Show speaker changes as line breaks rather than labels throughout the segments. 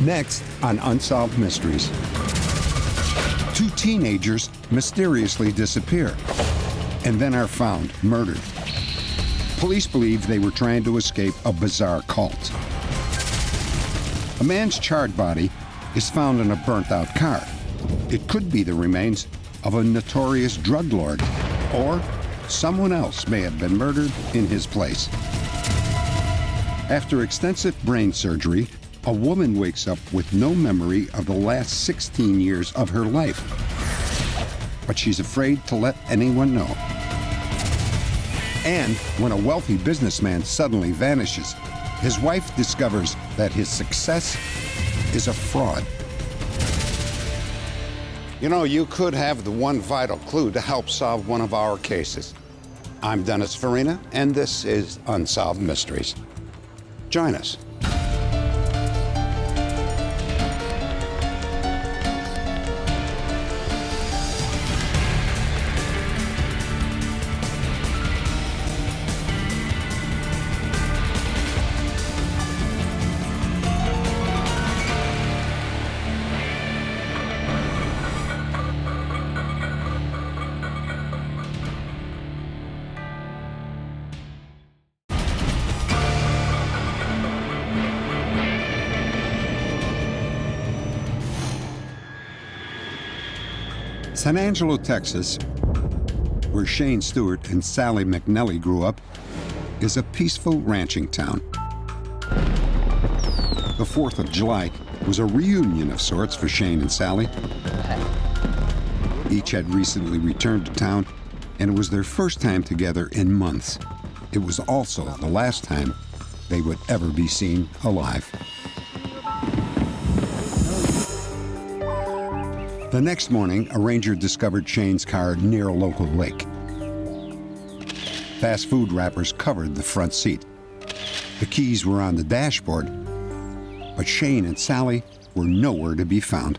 Next on Unsolved Mysteries. Two teenagers mysteriously disappear and then are found murdered. Police believe they were trying to escape a bizarre cult. A man's charred body is found in a burnt-out car. It could be the remains of a notorious drug lord, or someone else may have been murdered in his place. After extensive brain surgery, a woman wakes up with no memory of the last 16 years of her life. But she's afraid to let anyone know. And when a wealthy businessman suddenly vanishes, his wife discovers that his success is a fraud. You know, you could have the one vital clue to help solve one of our cases. I'm Dennis Farina, and this is Unsolved Mysteries. Join us. San Angelo, Texas, where Shane Stewart and Sally McNelly grew up, is a peaceful ranching town. The 4th of July was a reunion of sorts for Shane and Sally. Each had recently returned to town, and it was their first time together in months. It was also the last time they would ever be seen alive. The next morning, a ranger discovered Shane's car near a local lake. Fast food wrappers covered the front seat. The keys were on the dashboard, but Shane and Sally were nowhere to be found.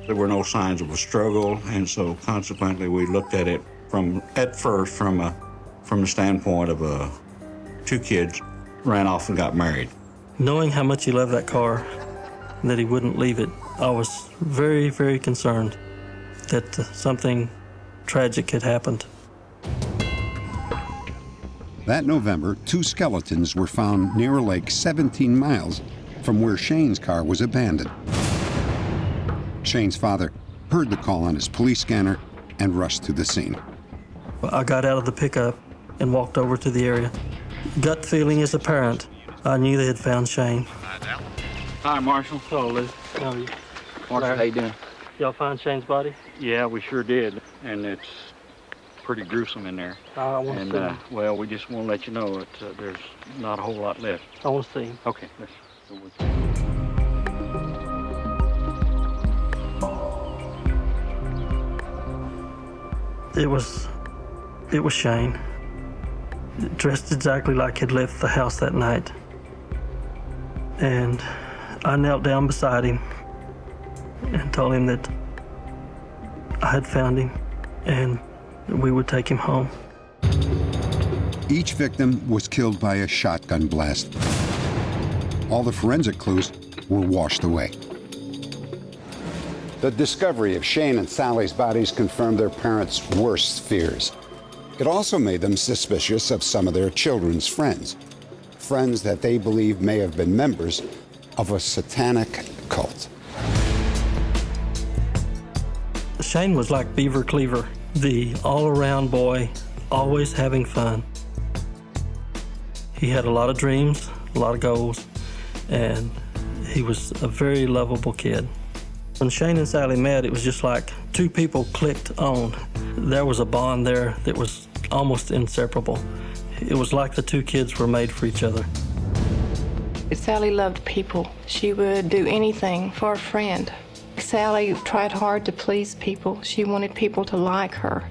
There were no signs of a struggle, and so consequently we looked at it from the standpoint of two kids ran off and got married.
Knowing how much he loved that car and that he wouldn't leave it, I was very, very concerned that something tragic had happened.
That November, 2 skeletons were found near a lake 17 miles from where Shane's car was abandoned. Shane's father heard the call on his police scanner and rushed to the scene.
I got out of the pickup and walked over to the area. Gut feeling as a parent, I knew they had found Shane.
Hi, Marshall.
Hello, Liz. How are you?
Marshall, how you doing?
Y'all find Shane's body?
Yeah, we sure did, and it's pretty gruesome in there.
I want to see him.
Well, we just want to let you know that there's not a whole lot left.
I want to see him.
Okay, let's go with you.
It was Shane, dressed exactly like he'd left the house that night. And I knelt down beside him and told him that I had found him and we would take him home.
Each victim was killed by a shotgun blast. All the forensic clues were washed away. The discovery of Shane and Sally's bodies confirmed their parents' worst fears. It also made them suspicious of some of their children's friends that they believed may have been members of a satanic cult.
Shane was like Beaver Cleaver, the all-around boy, always having fun. He had a lot of dreams, a lot of goals, and he was a very lovable kid. When Shane and Sally met, it was just like two people clicked on. There was a bond there that was almost inseparable. It was like the two kids were made for each other.
Sally loved people. She would do anything for a friend. Sally tried hard to please people. She wanted people to like her.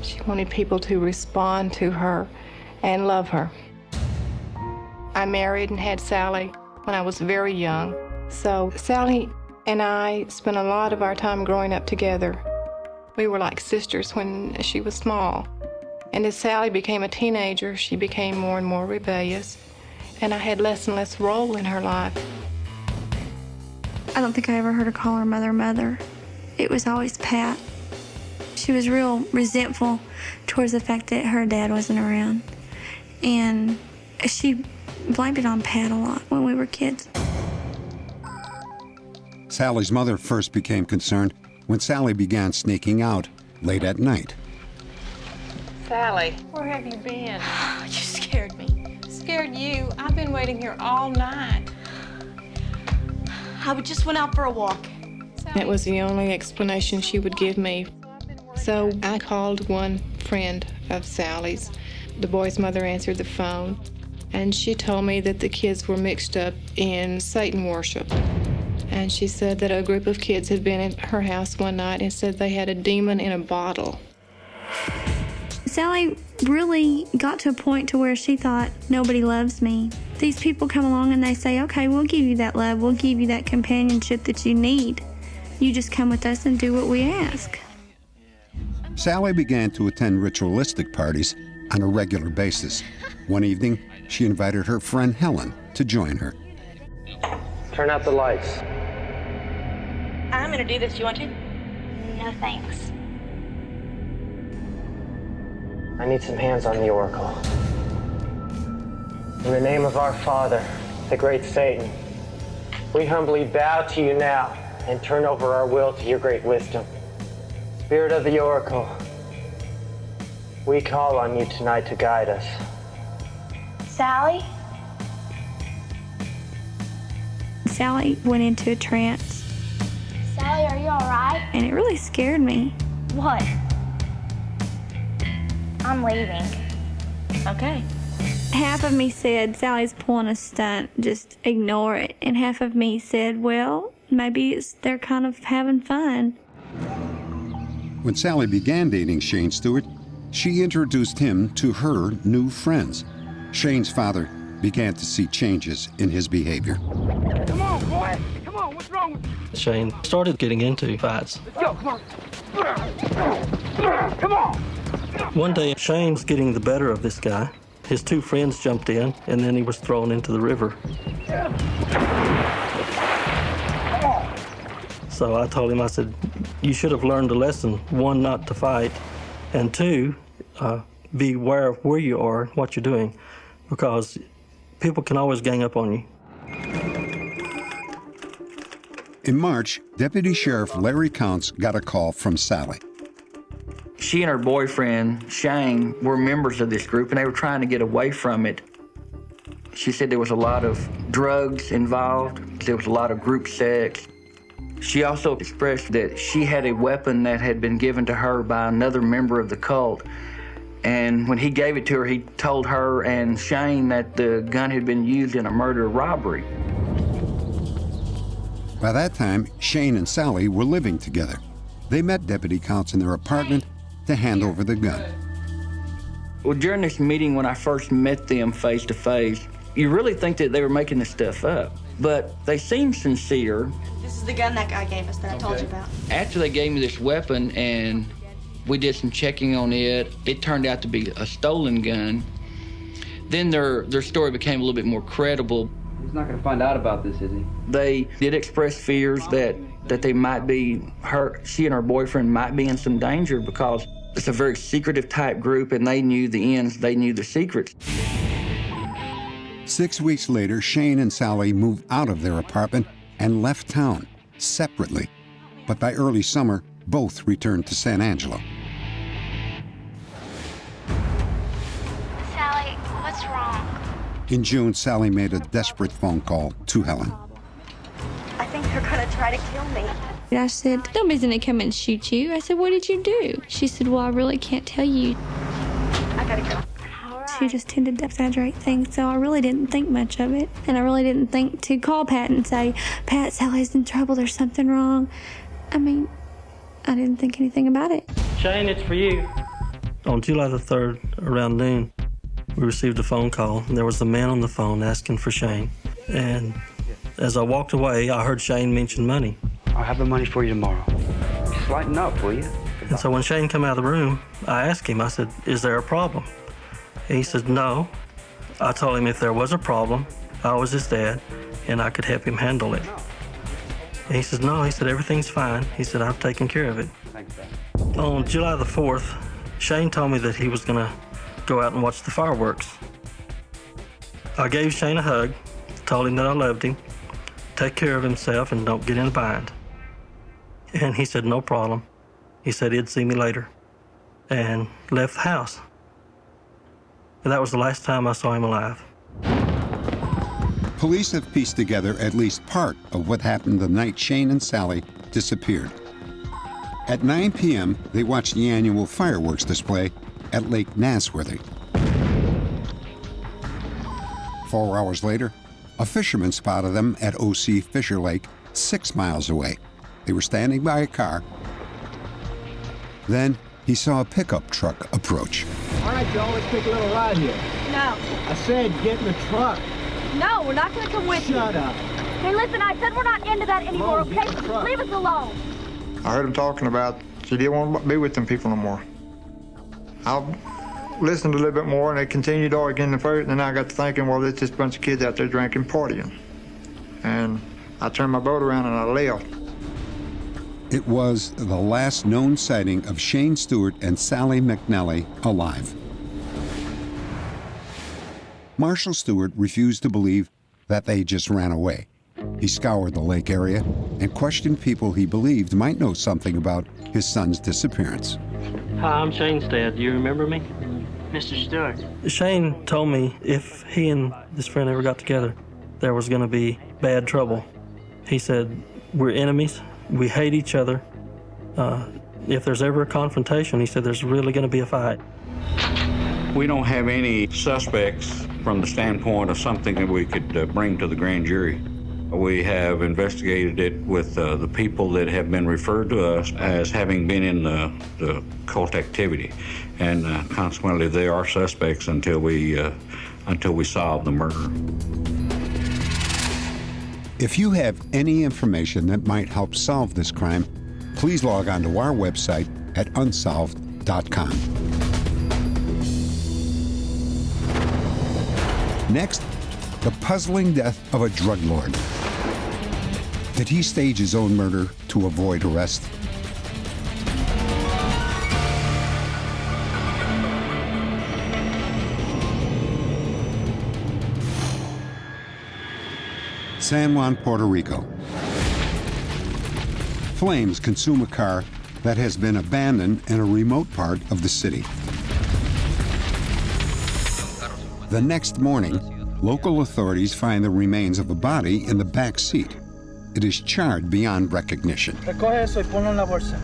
She wanted people to respond to her and love her. I married and had Sally when I was very young. So Sally and I spent a lot of our time growing up together. We were like sisters when she was small. And as Sally became a teenager, she became more and more rebellious, and I had less and less role in her life.
I don't think I ever heard her call her mother, mother. It was always Pat. She was real resentful towards the fact that her dad wasn't around. And she blamed it on Pat a lot when we were kids.
Sally's mother first became concerned when Sally began sneaking out late at night.
Sally, where have you been?
You scared me.
Scared you? I've been waiting here all night.
I just went out for a walk.
That was the only explanation she would give me. So I called one friend of Sally's. The boy's mother answered the phone, and she told me that the kids were mixed up in Satan worship. And she said that a group of kids had been at her house one night and said they had a demon in a bottle.
Sally really got to a point to where she thought, nobody loves me. These people come along and they say, okay, we'll give you that love, we'll give you that companionship that you need. You just come with us and do what we ask.
Sally began to attend ritualistic parties on a regular basis. One evening, she invited her friend Helen to join her.
Turn out the lights.
I'm gonna do this. You want to?
No thanks.
I need some hands on the oracle. In the name of our Father, the great Satan, we humbly bow to you now and turn over our will to your great wisdom. Spirit of the oracle, we call on you tonight to guide us.
Sally?
Sally went into a trance,
Sally, are you all right?
and it really scared me.
What? I'm leaving.
Okay.
Half of me said, Sally's pulling a stunt, just ignore it. And half of me said, well, maybe they're kind of having fun.
When Sally began dating Shane Stewart, she introduced him to her new friends. Shane's father began to see changes in his behavior.
Come on, boy! Come on, what's wrong with you?
Shane started getting into fights.
Let's go, come on! Come on!
One day, Shane's getting the better of this guy. His two friends jumped in, and then he was thrown into the river. So I told him, I said, you should have learned a lesson. One, not to fight, and two, be aware of where you are, what you're doing, because people can always gang up on you.
In March, Deputy Sheriff Larry Counts got a call from Sally.
She and her boyfriend, Shane, were members of this group, and they were trying to get away from it. She said there was a lot of drugs involved. There was a lot of group sex. She also expressed that she had a weapon that had been given to her by another member of the cult. And when he gave it to her, he told her and Shane that the gun had been used in a murder robbery.
By that time, Shane and Sally were living together. They met Deputy Counts in their apartment to hand over the gun.
Well, during this meeting, when I first met them face to face, you really think that they were making this stuff up, but they seemed sincere.
This is the gun that guy gave us that I told you about.
After they gave me this weapon and we did some checking on it, it turned out to be a stolen gun. Then their story became a little bit more credible.
He's not going to find out about this, is he?
They did express fears that they might be, she and her boyfriend might be in some danger because it's a very secretive type group and they knew the ends, they knew the secrets.
6 weeks later, Shane and Sally moved out of their apartment and left town separately. But by early summer, both returned to San Angelo.
Sally, what's wrong?
In June, Sally made a desperate phone call to Helen.
I think they're gonna try to kill me.
I said, nobody's gonna come and shoot you. I said, what did you do? She said, well, I really can't tell you.
I gotta go.
She just tended to exaggerate things, so I really didn't think much of it. And I really didn't think to call Pat and say, Pat, Sally's in trouble, there's something wrong. I mean, I didn't think anything about it.
Shane, it's for you. On July the 3rd, around noon, we received a phone call, and there was a man on the phone asking for Shane. And as I walked away, I heard Shane mention money.
I'll have the money for you tomorrow. Just lighten up, will you?
And so when Shane came out of the room, I asked him, I said, is there a problem? And he said, no. I told him if there was a problem, I was his dad, and I could help him handle it. And he says, no, he said, everything's fine. He said, I've taken care of it. On July the 4th, Shane told me that he was gonna go out and watch the fireworks. I gave Shane a hug, told him that I loved him, take care of himself and don't get in a bind. And he said, no problem. He said he'd see me later, and left the house. And that was the last time I saw him alive.
Police have pieced together at least part of what happened the night Shane and Sally disappeared. At 9 p.m., they watched the annual fireworks display at Lake Nasworthy. 4 hours later, a fisherman spotted them at O.C. Fisher Lake, 6 miles away. They were standing by a car. Then he saw a pickup truck approach.
All right, y'all, let's take a little ride here.
No.
I said get in the truck.
No, we're not going to come with you.
Shut up.
Hey, listen, I said we're not into that anymore,
Come on,
okay?
get in the truck.
Leave us alone.
I heard him talking about she didn't want to be with them people no more. I listened a little bit more, and they continued arguing at first, and then I got to thinking, well, there's just a bunch of kids out there drinking, partying. And I turned my boat around and I left.
It was the last known sighting of Shane Stewart and Sally McNally alive. Marshall Stewart refused to believe that they just ran away. He scoured the lake area and questioned people he believed might know something about his son's disappearance.
Hi, I'm Shane's dad. Do you remember me?
Mr. Stewart.
Shane told me if he and this friend ever got together, there was going to be bad trouble. He said, we're enemies. We hate each other. If there's ever a confrontation, he said, there's really going to be a fight.
We don't have any suspects from the standpoint of something that we could bring to the grand jury. We have investigated it with the people that have been referred to us as having been in the cult activity, and consequently they are suspects until we solve the murder.
If you have any information that might help solve this crime, please log on to our website at unsolved.com. Next, the puzzling death of a drug lord. Did he stage his own murder to avoid arrest? San Juan, Puerto Rico. Flames consume a car that has been abandoned in a remote part of the city. The next morning, local authorities find the remains of a body in the back seat. It is charred beyond recognition.
Recoge eso y ponlo en la bolsa.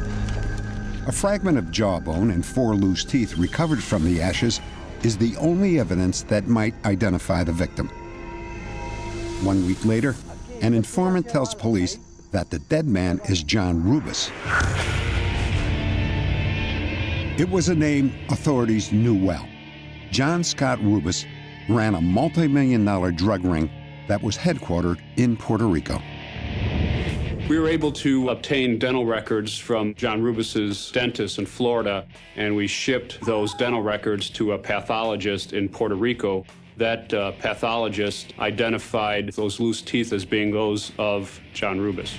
A fragment of jawbone and 4 loose teeth recovered from the ashes is the only evidence that might identify the victim. 1 week later, an informant tells police that the dead man is John Roubas. It was a name authorities knew well. John Scott Roubas ran a multi-million-dollar drug ring that was headquartered in Puerto Rico.
We were able to obtain dental records from John Roubas's dentist in Florida, and we shipped those dental records to a pathologist in Puerto Rico. That pathologist identified those loose teeth as being those of John Roubas.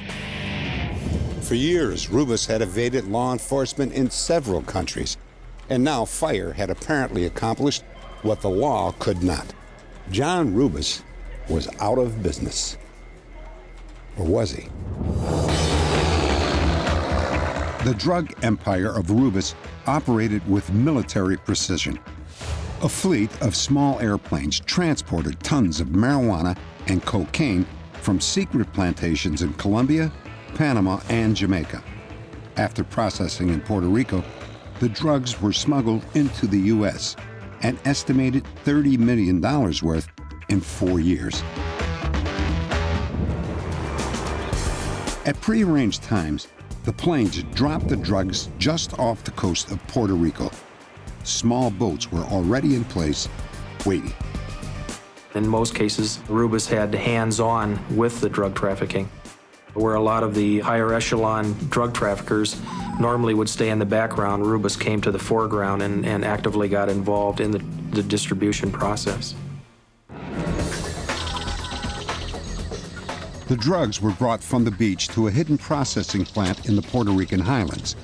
For years, Roubas had evaded law enforcement in several countries, and now fire had apparently accomplished what the law could not. John Roubas was out of business. Or was he? The drug empire of Roubas operated with military precision. A fleet of small airplanes transported tons of marijuana and cocaine from secret plantations in Colombia, Panama, and Jamaica. After processing in Puerto Rico, the drugs were smuggled into the U.S., an estimated $30 million worth in 4 years. At prearranged times, the planes dropped the drugs just off the coast of Puerto Rico. Small boats were already in place, waiting.
In most cases, Roubas had hands-on with the drug trafficking, where a lot of the higher echelon drug traffickers normally would stay in the background. Roubas came to the foreground and actively got involved in the distribution process.
The drugs were brought from the beach to a hidden processing plant in the Puerto Rican highlands.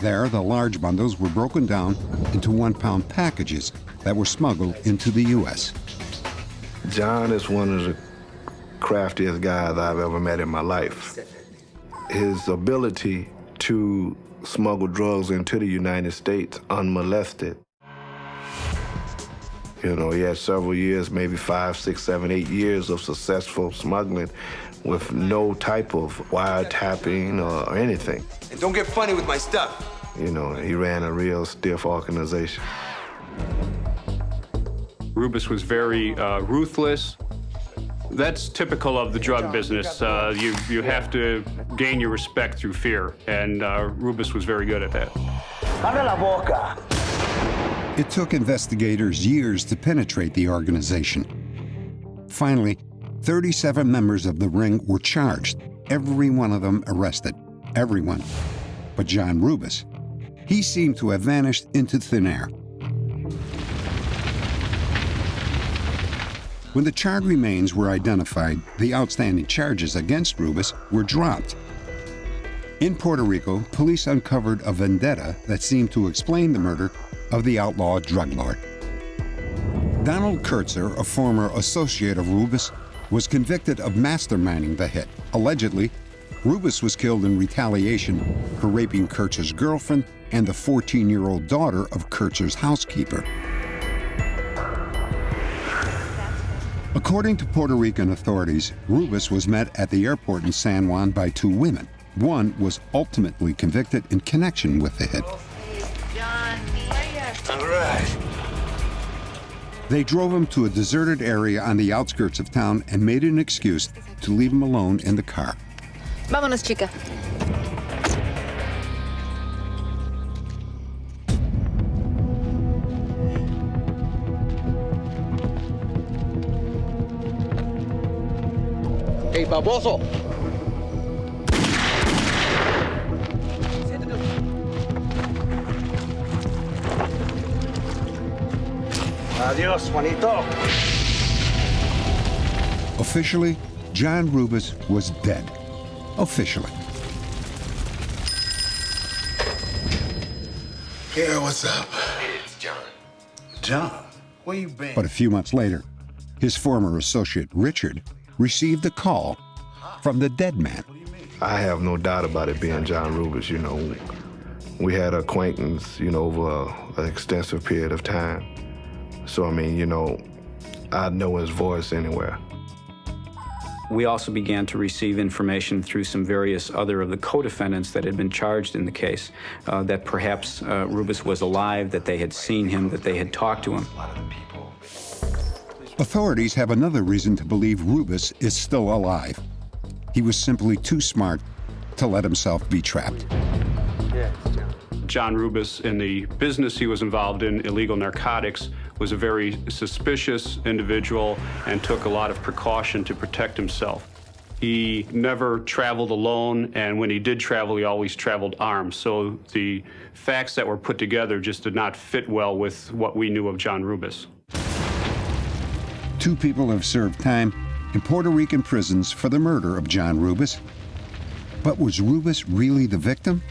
There, the large bundles were broken down into 1-pound packages that were smuggled into the U.S.
John is one of the craftiest guys I've ever met in my life. His ability to smuggle drugs into the United States unmolested. You know, he had several years, maybe 5, 6, 7, 8 years of successful smuggling with no type of wiretapping or anything.
And don't get funny with my stuff.
You know, he ran a real stiff organization.
Roubas was very ruthless. That's typical of the drug business. You have to gain your respect through fear, and Roubas was very good at that.
It took investigators years to penetrate the organization. Finally, 37 members of the ring were charged, every one of them arrested. Everyone but John Roubas. He seemed to have vanished into thin air. When the charred remains were identified, the outstanding charges against Roubas were dropped. In Puerto Rico, police uncovered a vendetta that seemed to explain the murder of the outlaw drug lord. Donald Kurtzer, a former associate of Roubas, was convicted of masterminding the hit. Allegedly, Roubas was killed in retaliation for raping Kurtzer's girlfriend and the 14-year-old daughter of Kurtzer's housekeeper. According to Puerto Rican authorities, Roubas was met at the airport in San Juan by 2 women. One was ultimately convicted in connection with the hit.
All right.
They drove him to a deserted area on the outskirts of town and made an excuse to leave him alone in the car.
Vámonos, chica.
Hey, baboso. Adios, Juanito.
Officially, John Roubas was dead. Officially.
Yeah, what's up? It's John. John, where you been?
But a few months later, his former associate, Richard, received a call from the dead man.
I have no doubt about it being John Roubas. You know, we had an acquaintance, you know, over an extensive period of time. So, I mean, you know, I'd know his voice anywhere.
We also began to receive information through some various other of the co-defendants that had been charged in the case, that perhaps Roubas was alive, that they had seen him, that they had talked to him.
Authorities have another reason to believe Roubas is still alive. He was simply too smart to let himself be trapped.
John Roubas, in the business he was involved in, illegal narcotics, was a very suspicious individual and took a lot of precaution to protect himself. He never traveled alone, and when he did travel, he always traveled armed. So the facts that were put together just did not fit well with what we knew of John Roubas.
2 people have served time in Puerto Rican prisons for the murder of John Roubas. But was Roubas really the victim,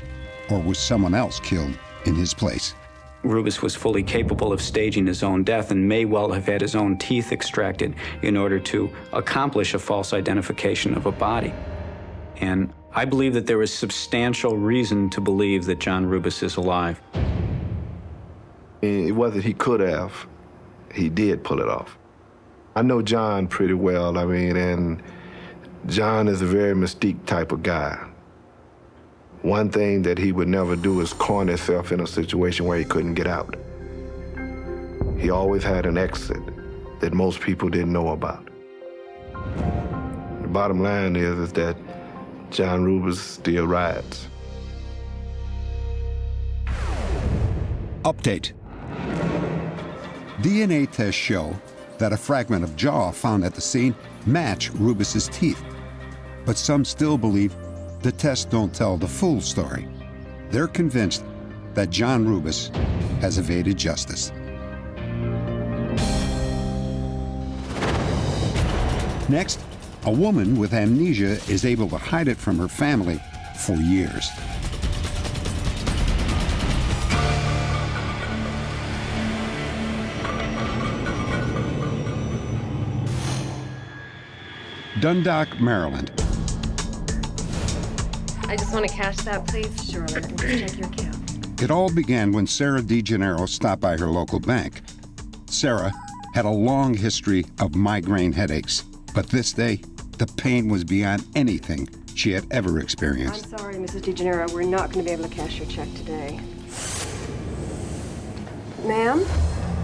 or was someone else killed in his place?
Roubas was fully capable of staging his own death and may well have had his own teeth extracted in order to accomplish a false identification of a body. And I believe that there is substantial reason to believe that John Roubas is alive.
It wasn't he could have, he did pull it off. I know John pretty well, I mean, and John is a very mystique type of guy. One thing that he would never do is corner himself in a situation where he couldn't get out. He always had an exit that most people didn't know about. The bottom line is that John Roubas still rides.
Update. DNA tests show that a fragment of jaw found at the scene match Roubas's teeth. But some still believe the tests don't tell the full story. They're convinced that John Roubas has evaded justice. Next, A woman with amnesia is able to hide it from her family for years. Dundalk, Maryland.
I just want to cash that, please. Sure, we'll just check your account.
It all began when Sarah DeGennaro stopped by her local bank. Sarah had a long history of migraine headaches, but this day, the pain was beyond anything she had ever experienced.
I'm sorry, Mrs. DeGennaro. We're not going to be able to cash your check today. Ma'am?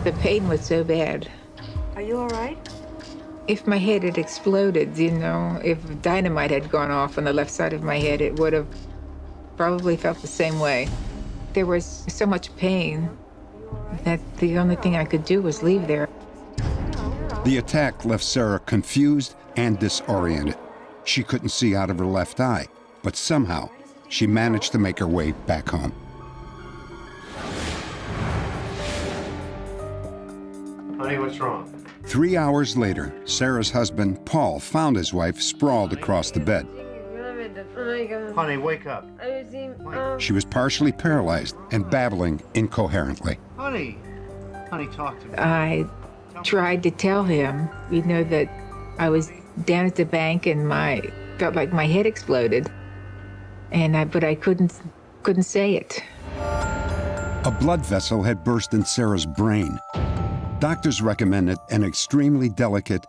The pain was so bad.
Are you all right?
If my head had exploded, you know, if dynamite had gone off on the left side of my head, it would have probably felt the same way. There was so much pain that the only thing I could do was leave there.
The attack left Sarah confused and disoriented. She couldn't see out of her left eye, but somehow she managed to make her way back home.
Honey, what's wrong?
3 hours later, Sarah's husband, Paul, found his wife sprawled across the bed.
Honey, wake up.
She was partially paralyzed and babbling incoherently.
Honey, talk to me.
I tried to tell him, you know, that I was down at the bank and felt like my head exploded, but I couldn't say it.
A blood vessel had burst in Sarah's brain. Doctors recommended an extremely delicate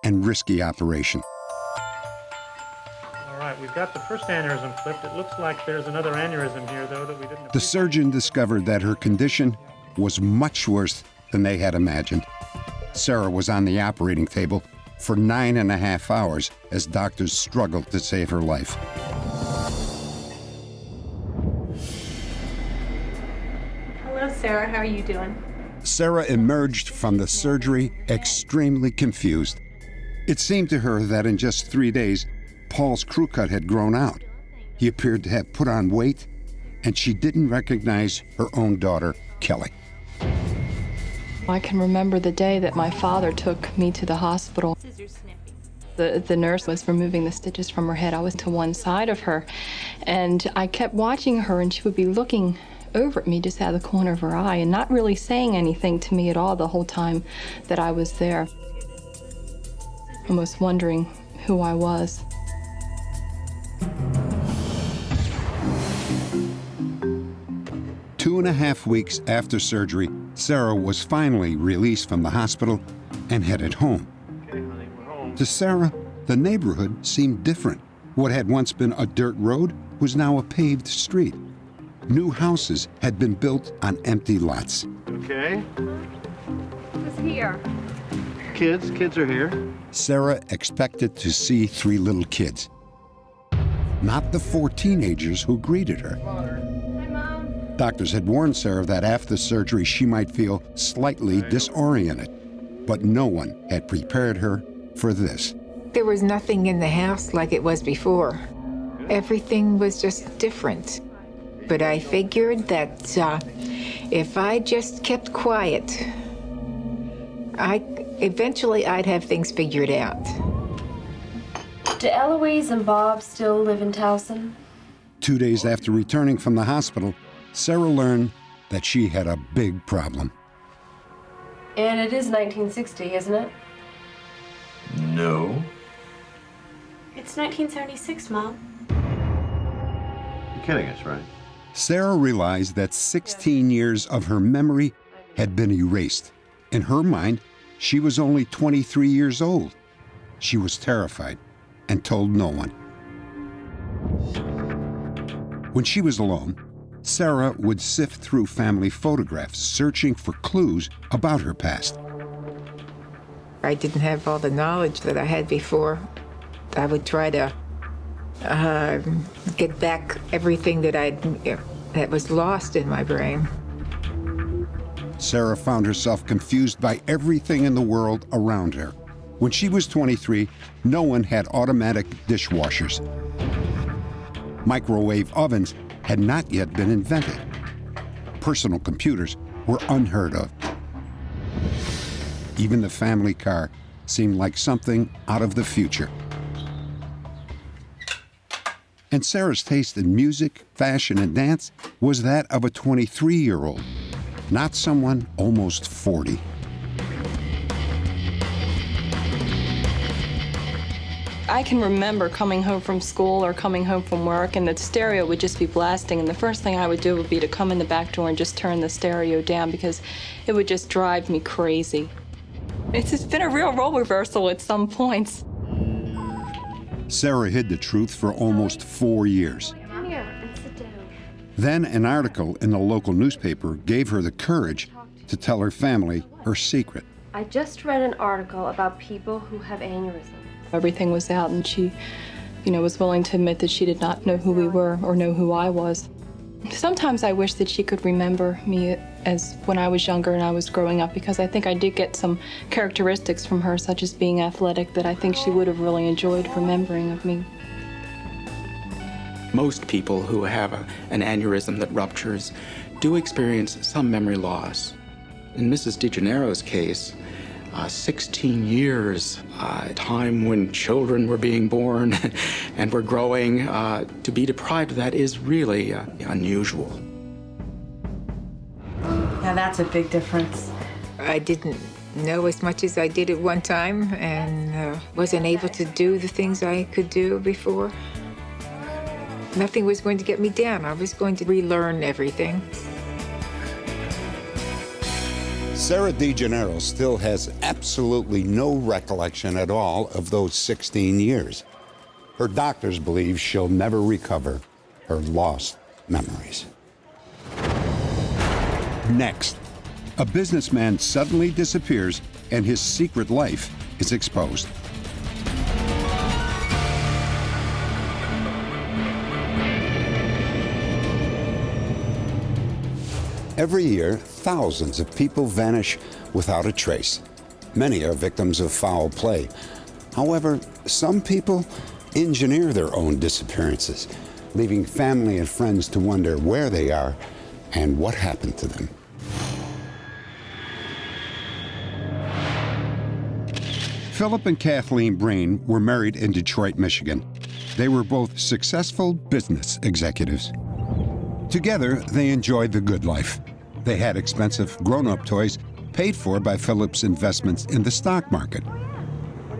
and risky operation.
All right, we've got the first aneurysm clipped. It looks like there's another aneurysm here, though, that we didn't...
The surgeon discovered that her condition was much worse than they had imagined. Sarah was on the operating table for 9.5 hours as doctors struggled to save her life.
Hello, Sarah. How are you doing?
Sarah emerged from the surgery extremely confused. It seemed to her that in just 3 days, Paul's crew cut had grown out. He appeared to have put on weight, and she didn't recognize her own daughter, Kelly.
I can remember the day that my father took me to the hospital. The nurse was removing the stitches from her head. I was to one side of her, and I kept watching her, and she would be looking over at me just out of the corner of her eye and not really saying anything to me at all the whole time that I was there. Almost wondering who I was.
Two and a half weeks after surgery, Sarah was finally released from the hospital and headed home.
Okay, honey, we're home.
To Sarah, the neighborhood seemed different. What had once been a dirt road was now a paved street. New houses had been built on empty lots.
Okay.
Who's here?
Kids are here.
Sarah expected to see 3 little kids, not the 4 teenagers who greeted her.
Hi, Mom.
Doctors had warned Sarah that after surgery she might feel slightly disoriented, but no one had prepared her for this.
There was nothing in the house like it was before. Everything was just different. But I figured that if I just kept quiet, eventually I'd have things figured out.
Do Eloise and Bob still live in Towson?
2 days after returning from the hospital, Sarah learned that she had a big problem.
And it is 1960, isn't it?
No.
It's 1976, Mom.
You're kidding us, right?
Sarah realized that 16 years of her memory had been erased. In her mind, she was only 23 years old. She was terrified and told no one. When she was alone, Sarah would sift through family photographs, searching for clues about her past.
I didn't have all the knowledge that I had before. I would try to get back everything that was lost in my brain.
Sarah found herself confused by everything in the world around her. When she was 23, no one had automatic dishwashers. Microwave ovens had not yet been invented. Personal computers were unheard of. Even the family car seemed like something out of the future. And Sarah's taste in music, fashion, and dance was that of a 23-year-old, not someone almost 40.
I can remember coming home from school or coming home from work, and the stereo would just be blasting, and the first thing I would do would be to come in the back door and just turn the stereo down because it would just drive me crazy. It's been a real role reversal at some points.
Sarah hid the truth for almost 4 years.
Come here and sit down.
Then an article in the local newspaper gave her the courage to tell her family her secret.
I just read an article about people who have aneurysms.
Everything was out, and she, was willing to admit that she did not know who we were or know who I was. Sometimes I wish that she could remember me as when I was younger and I was growing up, because I think I did get some characteristics from her, such as being athletic, that I think she would have really enjoyed remembering of me.
Most people who have an aneurysm that ruptures do experience some memory loss. In Mrs. DeGennaro's case, 16 years, a time when children were being born and were growing, to be deprived of that is really unusual.
Yeah, that's a big difference.
I didn't know as much as I did at one time, and wasn't able to do the things I could do before. Nothing was going to get me down. I was going to relearn everything.
Sarah DeGennaro still has absolutely no recollection at all of those 16 years. Her doctors believe she'll never recover her lost memories. Next, a businessman suddenly disappears and his secret life is exposed. Every year, thousands of people vanish without a trace. Many are victims of foul play. However, some people engineer their own disappearances, leaving family and friends to wonder where they are and what happened to them. Philip and Kathleen Breen were married in Detroit, Michigan. They were both successful business executives. Together, they enjoyed the good life. They had expensive grown-up toys paid for by Philip's investments in the stock market.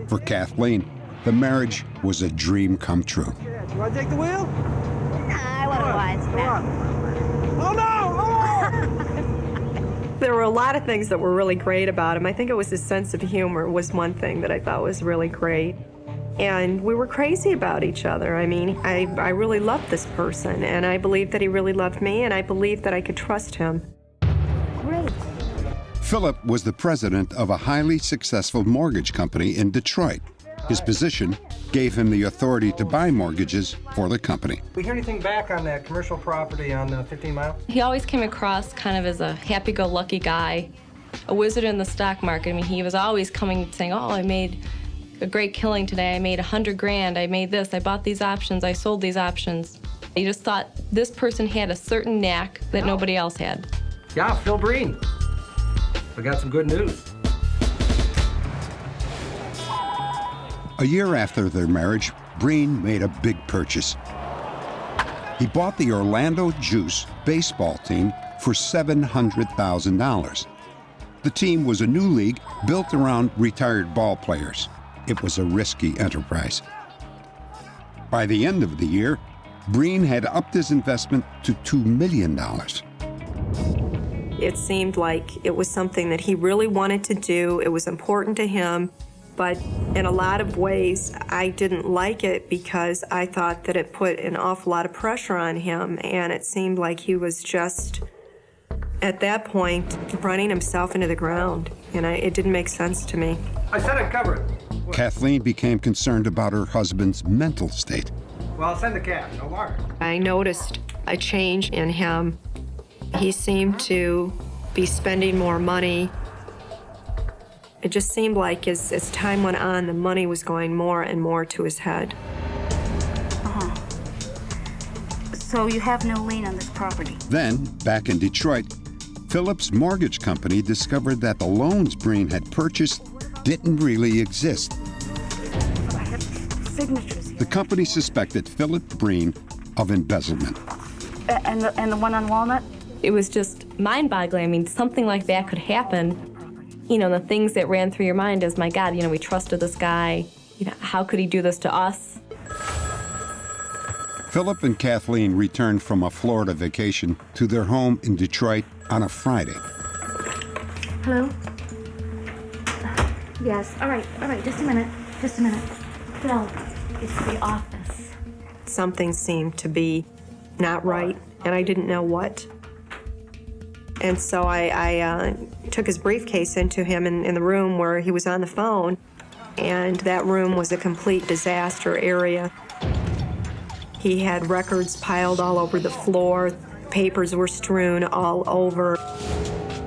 For Kathleen, the marriage was a dream come true.
You want to take the wheel?
I want to watch.
Oh, no!
There were a lot of things that were really great about him. I think it was his sense of humor was one thing that I thought was really great. And we were crazy about each other. I mean, I really loved this person, and I believed that he really loved me, and I believed that I could trust him.
Great.
Philip was the president of a highly successful mortgage company in Detroit. His position gave him the authority to buy mortgages for the company.
We hear anything back on that commercial property on 15 Mile?
He always came across kind of as a happy-go-lucky guy, a wizard in the stock market. I mean, he was always coming saying, oh, I made a great killing today. I made $100,000. I made this. I bought these options. I sold these options. He just thought this person had a certain knack that nobody else had.
Yeah, Phil Breen. I got some good news.
A year after their marriage, Breen made a big purchase. He bought the Orlando Juice baseball team for $700,000. The team was a new league built around retired ball players. It was a risky enterprise. By the end of the year, Breen had upped his investment to $2 million.
It seemed like it was something that he really wanted to do. It was important to him, but in a lot of ways, I didn't like it because I thought that it put an awful lot of pressure on him, and it seemed like he was just, at that point, running himself into the ground, and it didn't make sense to me.
I said I'd cover it.
Kathleen became concerned about her husband's mental state.
Well, I'll send the cash, no wire.
I noticed a change in him. He seemed to be spending more money. It just seemed like as time went on, the money was going more and more to his head.
So you have no lien on this property?
Then, back in Detroit, Philip's mortgage company discovered that the loans Breen had purchased didn't really exist.
signatures here.
The company suspected Philip Breen of embezzlement.
And the one on Walnut?
It was just mind-boggling. I mean, something like that could happen. You know, the things that ran through your mind is, my God, you know, we trusted this guy. You know, how could he do this to us?
Philip and Kathleen returned from a Florida vacation to their home in Detroit on a Friday.
Hello? Yes, all right, just a minute. Phil, it's the office.
Something seemed to be not right, and I didn't know what. And so I took his briefcase into him in the room where he was on the phone, and that room was a complete disaster area. He had records piled all over the floor, papers were strewn all over.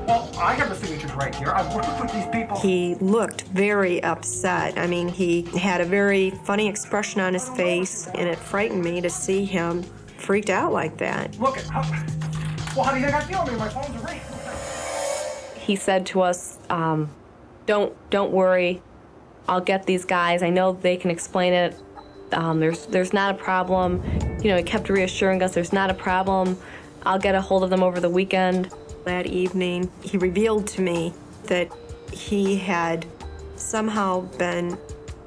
Well, I have the signatures right here. I've worked with these people.
He looked very upset. I mean, he had a very funny expression on his face, and it frightened me to see him freaked out like that.
Look at how do you think I feel? I mean, my phone's a ring.
He said to us, don't worry, I'll get these guys. I know they can explain it. There's not a problem. You know, he kept reassuring us there's not a problem. I'll get a hold of them over the weekend. That evening, he revealed to me that he had somehow been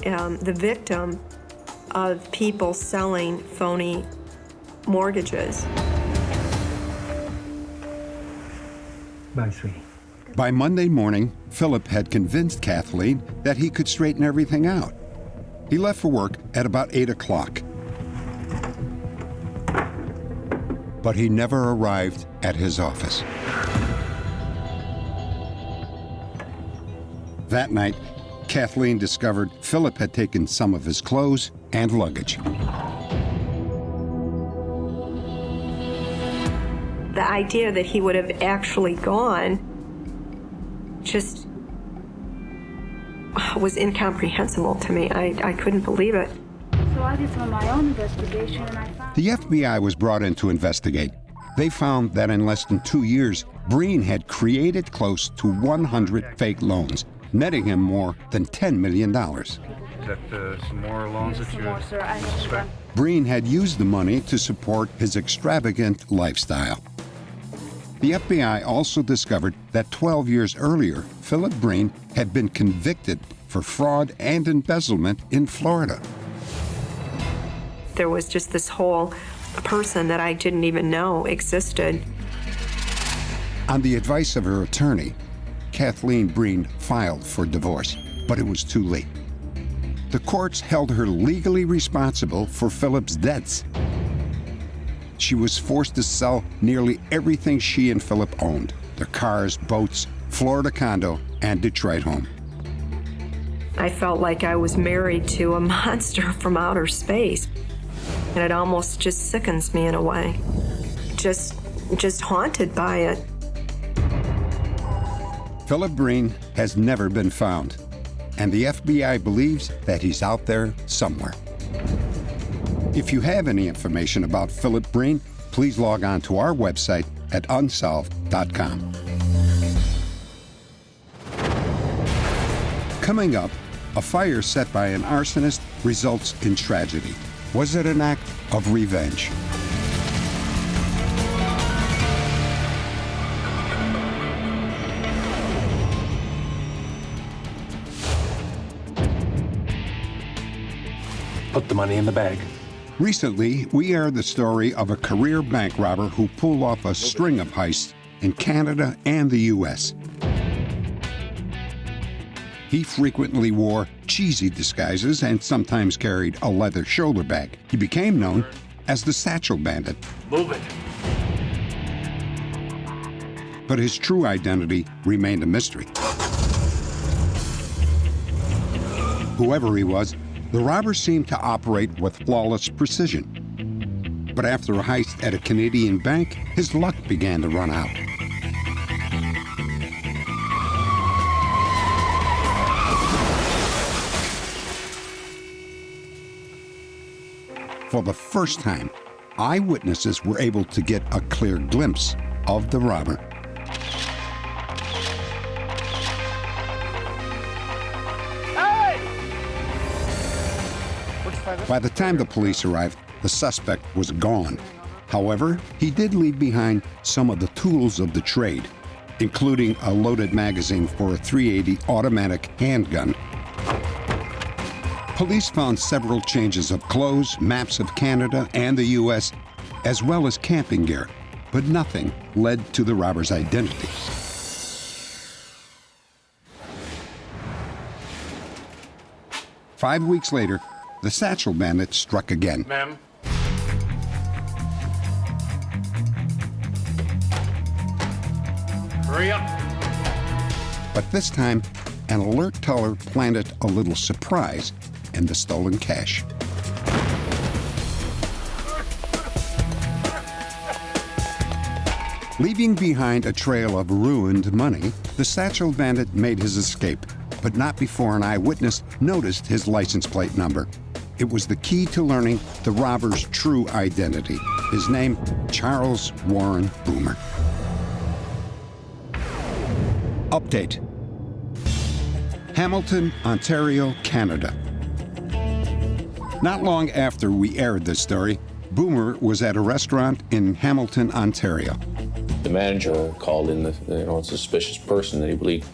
the victim of people selling phony mortgages.
Bye, sweetie.
By Monday morning, Philip had convinced Kathleen that he could straighten everything out. He left for work at about 8 o'clock. But he never arrived at his office. That night, Kathleen discovered Philip had taken some of his clothes and luggage.
The idea that he would have actually gone just was incomprehensible to me. I couldn't believe it.
So I did some of my own investigation, and I found...
The FBI was brought in to investigate. They found that in less than 2 years, Breen had created close to 100 fake loans, netting him more than $10 million.
Is that some more loans that you suspect?
Breen had used the money to support his extravagant lifestyle. The FBI also discovered that 12 years earlier, Philip Breen had been convicted for fraud and embezzlement in Florida.
There was just this whole person that I didn't even know existed.
On the advice of her attorney, Kathleen Breen filed for divorce, but it was too late. The courts held her legally responsible for Philip's debts. She was forced to sell nearly everything she and Philip owned: their cars, boats, Florida condo, and Detroit home.
I felt like I was married to a monster from outer space. And it almost just sickens me in a way. Just haunted by it.
Philip Breen has never been found, and the FBI believes that he's out there somewhere. If you have any information about Philip Breen, please log on to our website at unsolved.com. Coming up, a fire set by an arsonist results in tragedy. Was it an act of revenge?
Put the money in the bag.
Recently, we aired the story of a career bank robber who pulled off a string of heists in Canada and the U.S. He frequently wore cheesy disguises and sometimes carried a leather shoulder bag. He became known as the Satchel Bandit.
Move it.
But his true identity remained a mystery. Whoever he was, the robber seemed to operate with flawless precision. But after a heist at a Canadian bank, his luck began to run out. For the first time, eyewitnesses were able to get a clear glimpse of the robber. By the time the police arrived, the suspect was gone. However, he did leave behind some of the tools of the trade, including a loaded magazine for a .380 automatic handgun. Police found several changes of clothes, maps of Canada and the U.S., as well as camping gear, but nothing led to the robber's identity. Five weeks later, the Satchel Bandit struck again.
Ma'am? Hurry up!
But this time, an alert teller planted a little surprise in the stolen cash. Leaving behind a trail of ruined money, the Satchel Bandit made his escape, but not before an eyewitness noticed his license plate number. It was the key to learning the robber's true identity. His name, Charles Warren Boomer. Update. Hamilton, Ontario, Canada. Not long after we aired this story, Boomer was at a restaurant in Hamilton, Ontario.
The manager called in a suspicious person that he believed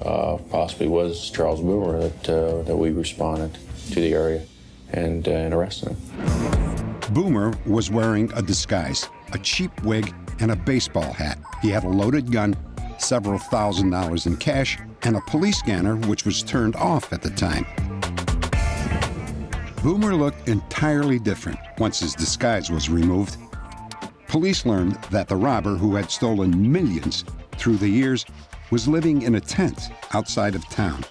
possibly was Charles Boomer that we responded to the area and arrested him.
Boomer was wearing a disguise, a cheap wig, and a baseball hat. He had a loaded gun, several $1,000s in cash, and a police scanner which was turned off at the time. Boomer looked entirely different once his disguise was removed. Police learned that the robber, who had stolen millions through the years, was living in a tent outside of town.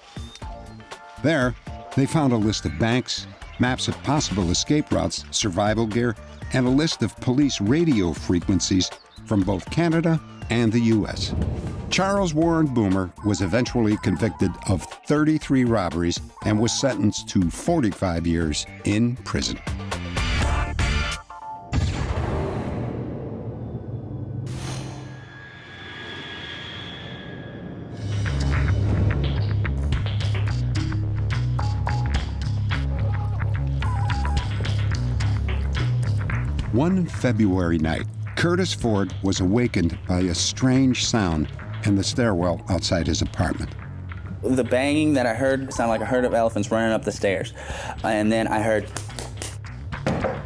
There, they found a list of banks, maps of possible escape routes, survival gear, and a list of police radio frequencies from both Canada and the U.S. Charles Warren Boomer was eventually convicted of 33 robberies and was sentenced to 45 years in prison. One February night, Curtis Ford was awakened by a strange sound in the stairwell outside his apartment.
The banging that I heard sounded like a herd of elephants running up the stairs. And then I heard,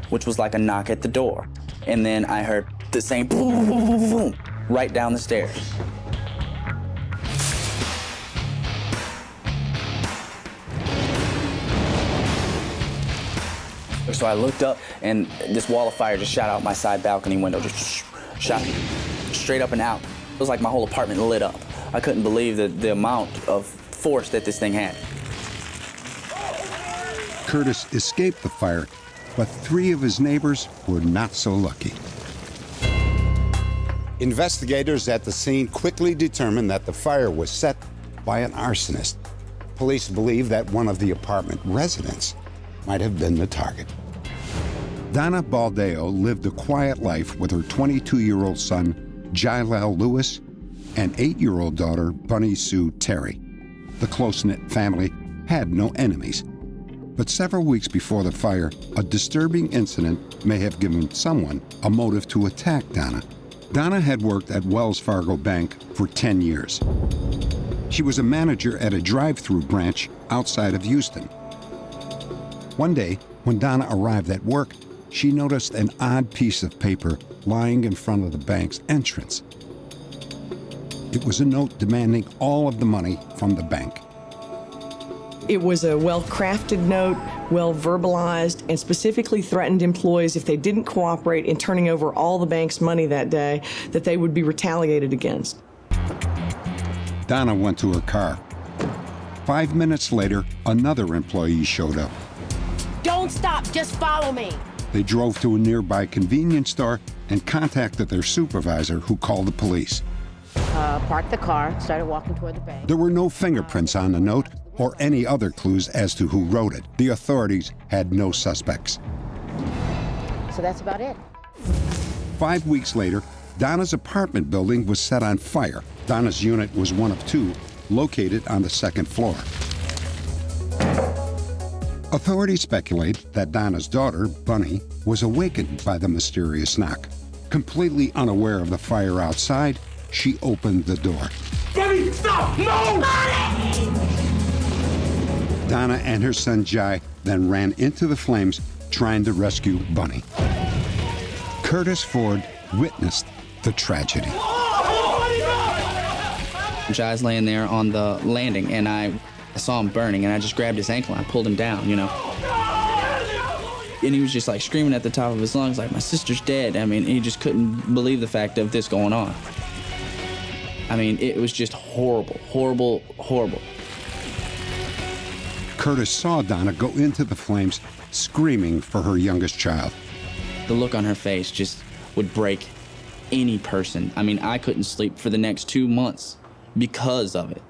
which was like a knock at the door. And then I heard the same boom, boom, boom, boom, right down the stairs. So I looked up, and this wall of fire just shot out my side balcony window, just shot straight up and out. It was like my whole apartment lit up. I couldn't believe the amount of force that this thing had.
Curtis escaped the fire, but 3 of his neighbors were not so lucky. Investigators at the scene quickly determined that the fire was set by an arsonist. Police believe that one of the apartment residents might have been the target. Donna Baldeo lived a quiet life with her 22-year-old son, Jailel Lewis, and 8-year-old daughter, Bunny Sue Terry. The close-knit family had no enemies. But several weeks before the fire, a disturbing incident may have given someone a motive to attack Donna. Donna had worked at Wells Fargo Bank for 10 years. She was a manager at a drive-through branch outside of Houston. One day, when Donna arrived at work, she noticed an odd piece of paper lying in front of the bank's entrance. It was a note demanding all of the money from the bank.
It was a well-crafted note, well-verbalized, and specifically threatened employees if they didn't cooperate in turning over all the bank's money that day, that they would be retaliated against.
Donna went to her car. 5 minutes later, another employee showed up.
Don't stop, just follow me.
They drove to a nearby convenience store and contacted their supervisor, who called the police.
Parked the car, started walking toward the bank.
There were no fingerprints on the note or any other clues as to who wrote it. The authorities had no suspects.
So that's about it.
5 weeks later, Donna's apartment building was set on fire. Donna's unit was one of 2, located on the 2nd floor. Authorities speculate that Donna's daughter, Bunny, was awakened by the mysterious knock. Completely unaware of the fire outside, she opened the door.
Bunny, stop! No!
Donna and her son Jai then ran into the flames, trying to rescue Bunny. Curtis Ford witnessed the tragedy.
Jai's laying there on the landing, and I saw him burning, and I just grabbed his ankle and I pulled him down, you know. And he was just like screaming at the top of his lungs, like, my sister's dead. I mean, he just couldn't believe the fact of this going on. I mean, it was just horrible, horrible, horrible.
Curtis saw Donna go into the flames, screaming for her youngest child.
The look on her face just would break any person. I mean, I couldn't sleep for the next 2 months because of it.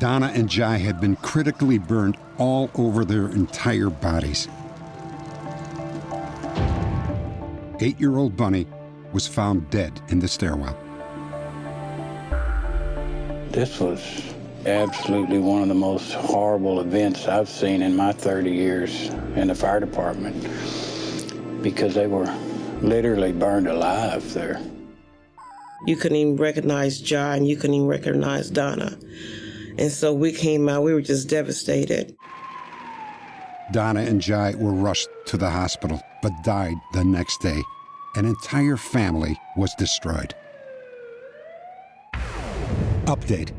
Donna and Jai had been critically burned all over their entire bodies. 8-year-old Bunny was found dead in the stairwell.
This was absolutely one of the most horrible events I've seen in my 30 years in the fire department, because they were literally burned alive there.
You couldn't even recognize Jai, and you couldn't even recognize Donna. And so we came out, we were just devastated.
Donna and Jai were rushed to the hospital, but died the next day. An entire family was destroyed. Update.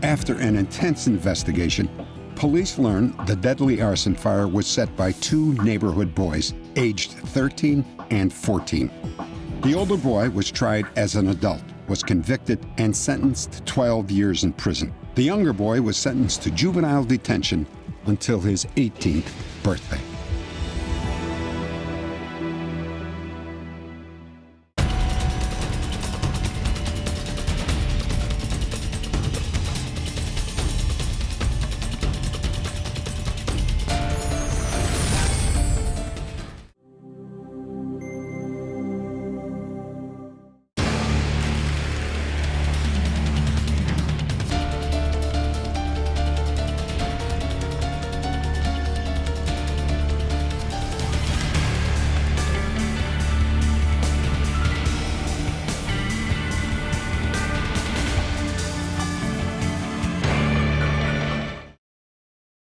After an intense investigation, police learned the deadly arson fire was set by 2 neighborhood boys, aged 13 and 14. The older boy was tried as an adult, was convicted, and sentenced to 12 years in prison. The younger boy was sentenced to juvenile detention until his 18th birthday.